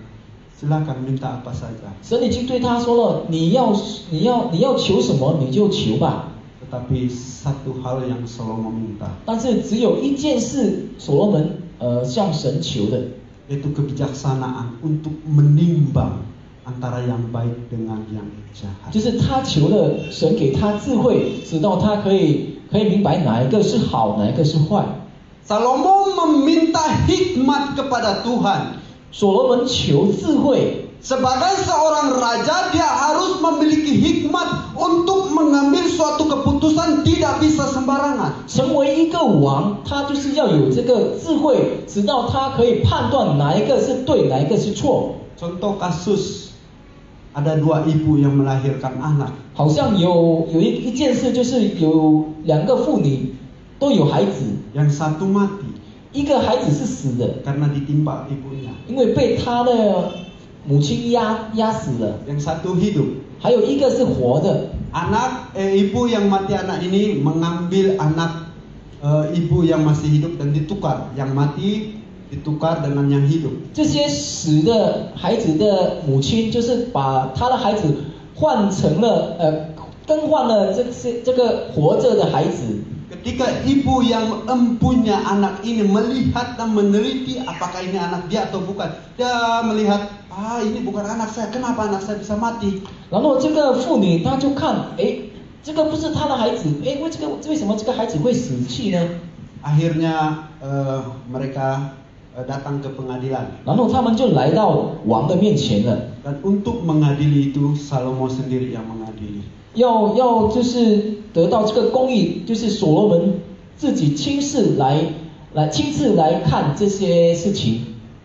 silakan minta apa saja. 神已经对他说了，你要求什么你就求吧。 Tetapi satu hal yang Salomo minta, 但是只有一件事，所罗门向神求的， yaitu kebijaksanaan untuk menimbang antara yang baik dengan yang jahat. 就是他求了神给他智慧，直到他可以明白哪一个是好，哪一个是坏。 Salomo meminta hikmat kepada Tuhan. 所罗门求智慧。 Sebagai seorang raja, dia harus memiliki hikmat untuk mengambil suatu keputusan, tidak bisa sembarangan. 成为一个王，他就是要有这个智慧，直到他可以判断哪一个是对，哪一个是错。 Contoh kasus, ada dua ibu yang melahirkan anak. 好像有一件事，就是有2个妇女都有孩子， Yang satu mati, 一个孩子是死的， karena ditimpa ibunya. 因为被他的母亲压死了， Yang satu hidup. 还有一个是活的。 Ibu yang mati anak ini mengambil anak ibu yang masih hidup dan ditukar. Yang mati ditukar dengan yang hidup. 这些死的孩子的母亲就是把他的孩子换成了更换了这个活着的孩子。 Ketika ibu yang empunya anak ini melihat dan meneliti apakah ini anak dia atau bukan, dia melihat, ini bukan anak saya, kenapa anak saya bisa mati? 然后这个妇女她就看，这个不是她的孩子，为什么这个孩子会死去呢？ Akhirnya mereka datang ke pengadilan. 然后他们就来到王的面前了。 Dan untuk mengadili itu Salomo sendiri yang mengadili. 要就是得到这个公义，就是所罗门自己亲自来看这些事情。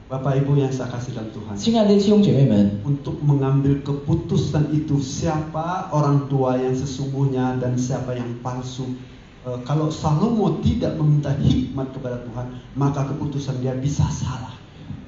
Bapak Ibu yang saya kasihkan Tuhan. 亲爱的弟兄姐妹们， Untuk mengambil keputusan itu siapa orang tua yang sesungguhnya dan siapa yang palsu. Kalau Salomo tidak meminta hikmat kepada Tuhan, maka keputusan dia bisa salah.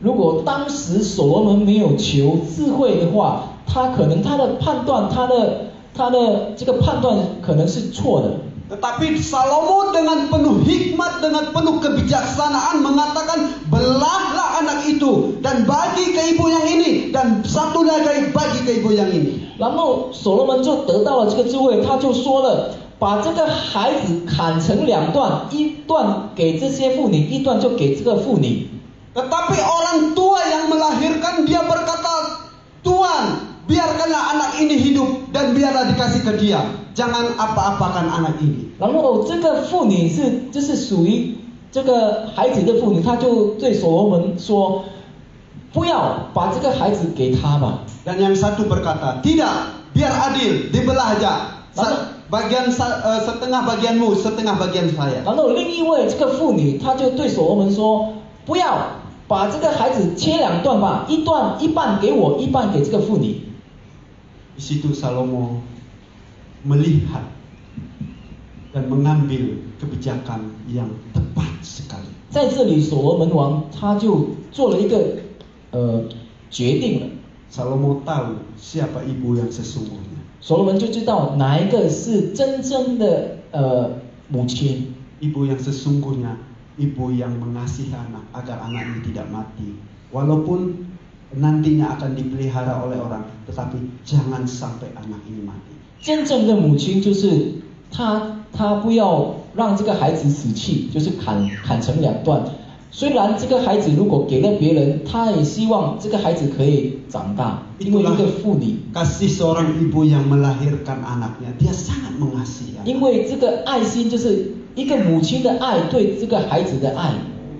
如果当时所罗门没有求智慧的话，他可能他的判断，他的这个判断可能是错的。 Tetapi Salomo dengan penuh hikmat, dengan penuh kebijaksanaan mengatakan, belahlah anak itu dan bagi ke ibu yang ini dan satu lagi bagi ke ibu yang ini. 然后所罗门就得到了这个智慧，他就说了，把这个孩子砍成两段，一段给这些妇女，一段就给这个妇女。 Tetapi orang tua yang melahirkan dia berkata, Tuhan, biarkanlah anak ini hidup dan biarlah dikasih ke dia. Jangan apa-apakan anak ini. 然后这个妇女就是属于这个孩子的妇女，她就对所罗门说，不要把这个孩子给他吧。 Dan yang satu berkata, tidak, biar adil, dibelah aja. Bagian setengah bagianmu, setengah bagian saya. 然后另一位这个妇女，她就对所罗门说，不要把这个孩子切两段吧，一半给我，一半给这个妇女。 Di situ Salomo melihat dan mengambil kebijakan yang tepat sekali. 在这里，所罗门王他就做了一个决定了。 Salomo tahu siapa ibu yang sesungguhnya. 所罗门就知道哪一个是真正的母亲。 Ibu yang sesungguhnya, ibu yang mengasihi anak agar anaknya tidak mati. Walaupun nantinya akan dipelihara oleh orang, tetapi jangan sampai anak ini mati. 真正的母亲就是她不要让这个孩子死去，就是砍成两段。虽然这个孩子如果给了别人，她也希望这个孩子可以长大，因为一个妇女。 Kasih seorang ibu yang melahirkan anaknya, dia sangat mengasihi. 因为这个爱心就是一个母亲的爱对这个孩子的爱。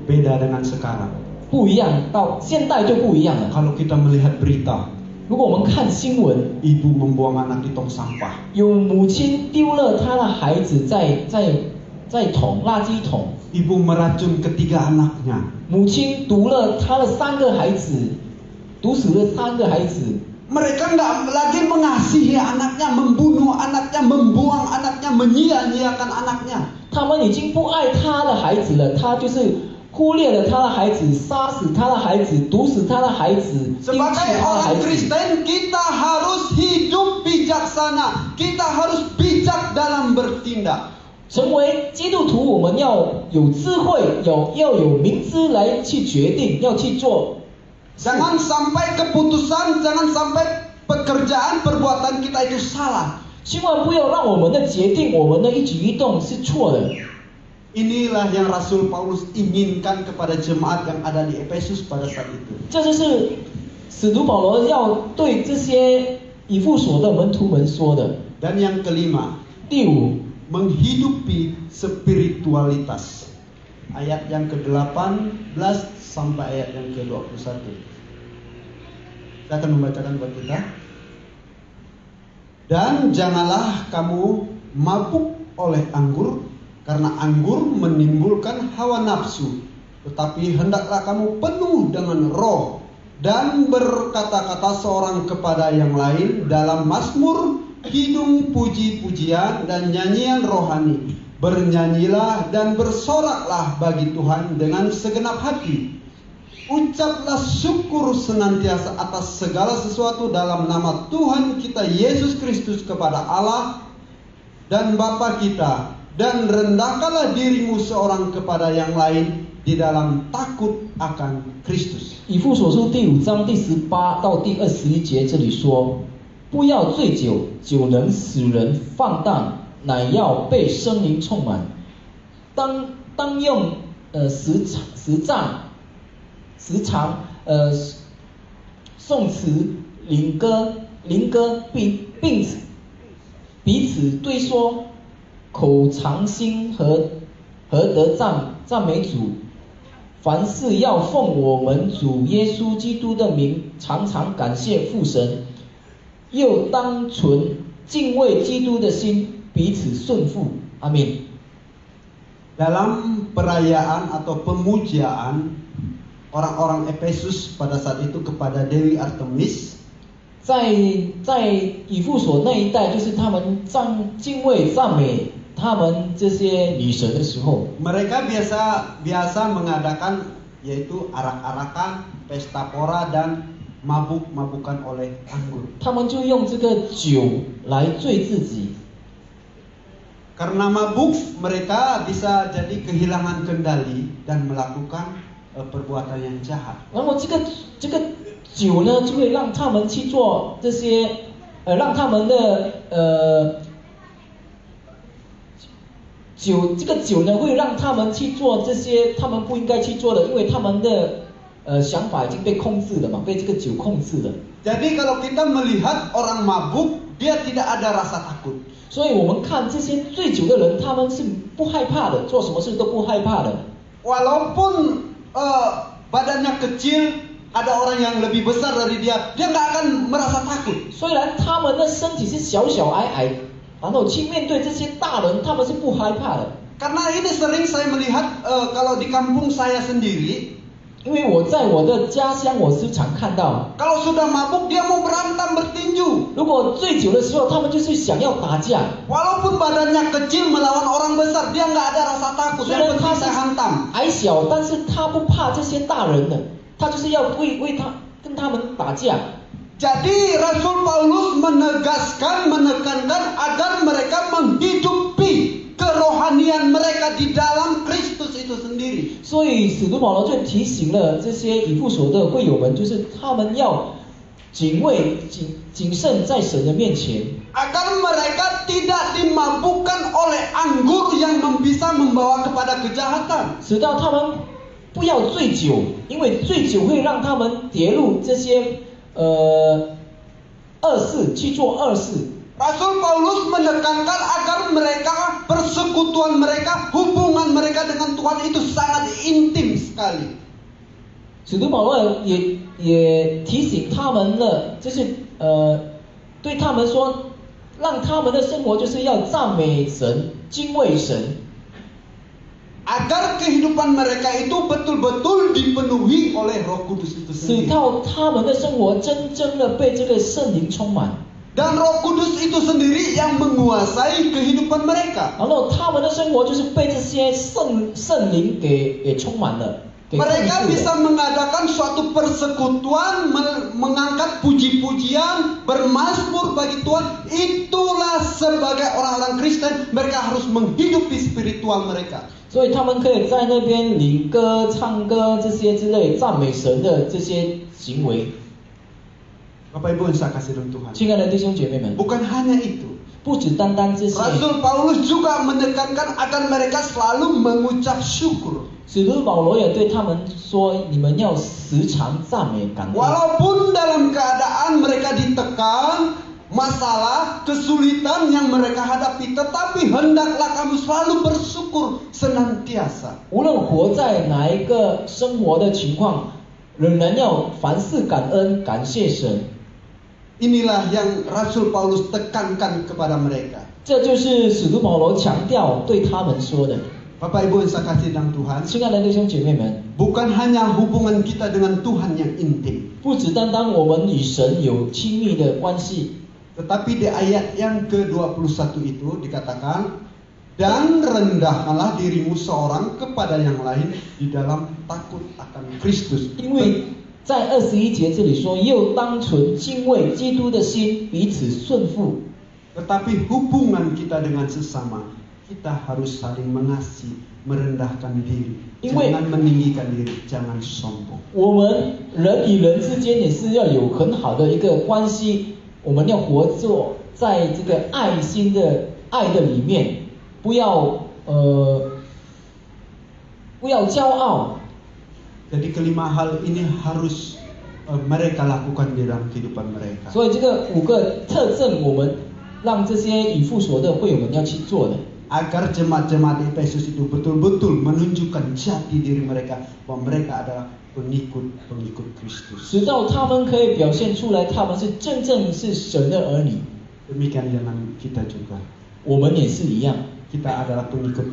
Beda dengan sekarang. 不一样，到现代就不一样了。 Kalau kita melihat berita, 如果我们看新闻， ibu membuang anak di tong sampah. 有母亲丢了她的孩子在垃圾桶， Ibu meracun ketiga anaknya. 母亲毒了她的3个孩子，毒死了3个孩子。 Mereka nggak lagi mengasihi anaknya, membunuh anaknya, membuang anaknya, menyia-nyiakan anaknya. 他们已经不爱他的孩子了，他就是忽略了他的孩子，杀死他的孩子，毒死他的孩子，丢弃 Sebagai 他的孩 orang 子。 Kristen, kita harus hidup bijaksana. Kita harus bijak dalam bertindak. 成为基督徒，我们要有智慧，要有明知来去决定，要去做。 Jangan sampai keputusan, jangan sampai pekerjaan, perbuatan kita itu salah. 千万不要让我们的决定，我们的一举一动是错的。 Inilah yang Rasul Paulus inginkan kepada jemaat yang ada di Efesus pada saat itu. 这就是使徒保罗要对这些以弗所的门徒们说的。 Dan yang kelima, 第五， menghidupi spiritualitas. Ayat yang ke-18 sampai ayat yang ke-21. Saya akan membacakan buat kita. Dan janganlah kamu mabuk oleh anggur, karena anggur menimbulkan hawa nafsu. Tetapi hendaklah kamu penuh dengan roh, dan berkata-kata seorang kepada yang lain dalam mazmur, kidung, puji-pujian, dan nyanyian rohani. Bernyanyilah dan bersoraklah bagi Tuhan dengan segenap hati. Ucaplah syukur senantiasa atas segala sesuatu dalam nama Tuhan kita Yesus Kristus kepada Allah dan Bapa kita, dan rendahkanlah dirimu seorang kepada yang lain di dalam takut akan Kristus。以弗所书第5章第18到第21节这里说，不要醉酒，酒能使人放荡，乃要被圣灵充满。当用时常颂词灵歌并彼此对说，口常心和得赞美主。凡事要奉我们主耶稣基督的名，常常感谢父神，又当存敬畏基督的心，彼此顺服。阿们。Dalam perayaan atau pemujaan orang-orang Efesus pada saat itu kepada Dewi Artemis， 在以弗所那一带，就是他们敬畏赞美他们这些女神的时候， mereka biasa mengadakan yaitu arak-arakan, pesta pora dan mabuk-mabukan oleh anggur. 他们就用这个酒来醉自己。 Karena mabuk, mereka bisa jadi kehilangan kendali dan melakukan perbuatan yang jahat. 然后这个酒呢，就会让他们去做这些让他们的这个酒呢，会让他们去做这些他们不应该去做的，因为他们的想法已经被控制了嘛，被这个酒控制了。 Jadi kalau kita melihat orang mabuk, dia tidak ada rasa takut. 所以我们看这些醉酒的人，他们是不害怕的，做什么事都不害怕的。 Walaupun badannya kecil, ada orang yang lebih besar dari dia nggak akan merasa takut. 虽然他们的身体是小小矮矮，然后去面对这些大人，他们是不害怕的。 Karena ini sering saya melihat kalau di kampung saya sendiri. 因为我在我的家乡，我时常看到， kalau sudah mabuk dia mau berantem bertinju. 如果醉酒的时候，他们就是想要打架。 Walaupun badannya kecil melawan orang besar, dia nggak ada rasa takut. 虽然 Yang 他 penting 是 saya hantam. 矮小，但是他不怕这些大人的，他就是要跟他们打架。 Jadi Rasul Paulus menekankan agar mereka menghidupi kerohanian mereka di dalam Kristus itu sendiri. 所以使徒保罗就提醒了这些以弗所的会友们，就是他们要谨慎在神的面前， Agar mereka tidak dimabukkan oleh anggur yang bisa membawa kepada kejahatan. 使到他们不要醉酒，因为醉酒会让他们跌入这些恶事，去做恶事。 Rasul Paulus menekankan agar mereka persekutuan mereka, hubungan mereka dengan Tuhan itu sangat intim sekali. 使徒保罗也提醒他们了，就是对他们说，让他们的生活就是要赞美神、敬畏神。 Agar kehidupan mereka itu betul-betul dipenuhi oleh Roh Kudus itu 使 sendiri. 到他们的生活真正的被这个圣灵充满。 Dan Roh Kudus itu sendiri yang menguasai kehidupan mereka. 然后他们的生活就是被这些圣灵给充满了。 Mereka bisa mengadakan suatu persekutuan, mengangkat puji-pujian, bermazmur bagi Tuhan. Itulah sebagai orang-orang Kristen, mereka harus menghidupi spiritual mereka. 所以他们可以在那边领歌、唱歌这些之类赞美神的这些行为。 Bapak Ibu yang saya kasih dalam Tuhan. 亲爱的弟兄姐妹们， Bukan hanya itu. 不只单单这些， Rasul Paulus juga menekankan agar mereka selalu mengucap syukur. 使徒保罗也对他们说：“你们要时常赞美感恩。” Walaupun dalam keadaan mereka ditekan, masalah, kesulitan yang mereka hadapi, tetapi hendaklah kamu selalu bersyukur senantiasa. 无论活在哪一个生活的情况，仍然要凡事感恩，感谢神。 Inilah yang Rasul Paulus tekankan kepada mereka. 这就是使徒保罗强调对他们说的。 Bapak Ibu yang saya kasih dalam Tuhan, 亲爱的弟兄姐妹们， bukan hanya hubungan kita dengan Tuhan yang intim, 不只单单我们与神有亲密的关系， tetapi di ayat yang ke-21 itu dikatakan, Dan rendahkanlah dirimu seorang kepada yang lain di dalam takut akan Kristus. 因为在21节这里说，又当存敬畏基督的心，彼此顺服。 Tetapi hubungan kita dengan sesama, kita harus saling mengasihi, merendahkan diri, jangan meninggikan diri, jangan sombong. 我们人与人之间也是要有很好的一个关系，我们要活作在这个爱心的爱的里面，不要骄傲。 Jadi kelima hal ini harus mereka lakukan di dalam kehidupan mereka. 所以这个5个特征，我们让这些以弗所的会友们要去做的。 Agar jemaat-jemaat Efesus itu betul-betul menunjukkan jati diri mereka bahwa mereka adalah pengikut Kristus. 直到他们可以表现出来，他们是真正是神的儿女。 Demikian dengan kita juga. 我们也是一样， Kita adalah pengikut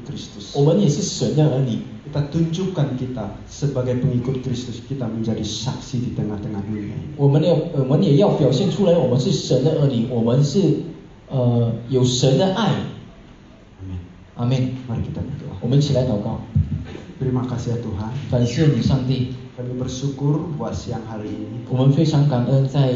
Kristus. 我们也是神的儿女。 Kita tunjukkan kita sebagai pengikut Kristus, kita menjadi saksi di tengah-tengah dunia ini. 我们也要表现出来，我们是神的儿女，我们是有神的爱。 Amin. 阿门。 Mari kita berdoa. 我们一起来祷告， Terima kasih ya Tuhan. 感谢你，上帝。 Kami bersyukur buat siang hari ini 我们非常感恩在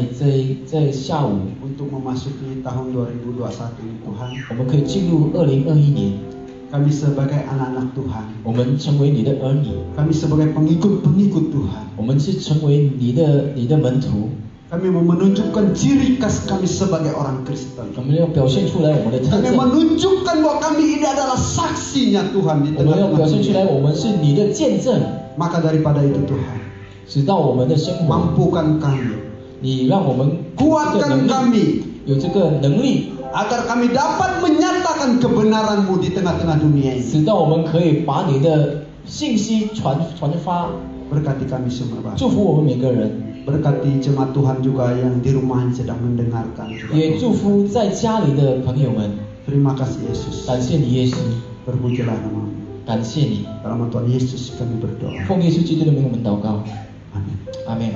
下午， untuk memasuki tahun 2021 ini Tuhan. 我们可以进入2021年， Kami sebagai anak-anak Tuhan, 我们成为你的儿女， kami sebagai pengikut-pengikut Tuhan, 我们是成为你的门徒， kami mau menunjukkan ciri khas kami sebagai orang Kristen. 我们要表现出来我们的特 Kami 征， menunjukkan bahwa kami ini adalah saksinya Tuhan di 我们要 tengah-tengah 表现出 dunia. 来我们是你的见证， Maka daripada itu Tuhan, 直到我们的生活， mampukan kami, 你让我们有这个 kuatkan 能力， kami, 有这个能力， agar kami dapat menyatakan kebenaran-Mu di tengah-tengah dunia ini. 直到我们可以把你的信息传发， Berkati kami semua Bapak. 祝福我们每个人， Berkati jemaat Tuhan juga yang di rumah yang sedang mendengarkan. 也祝福在家里的朋友们。 Terima kasih Yesus. 感谢你，耶稣， Terpujilah nama-Mu. 感谢你， Dalam nama Tuhan Yesus kami berdoa. 奉耶稣基督的名，我们祷告， Amin. 阿门。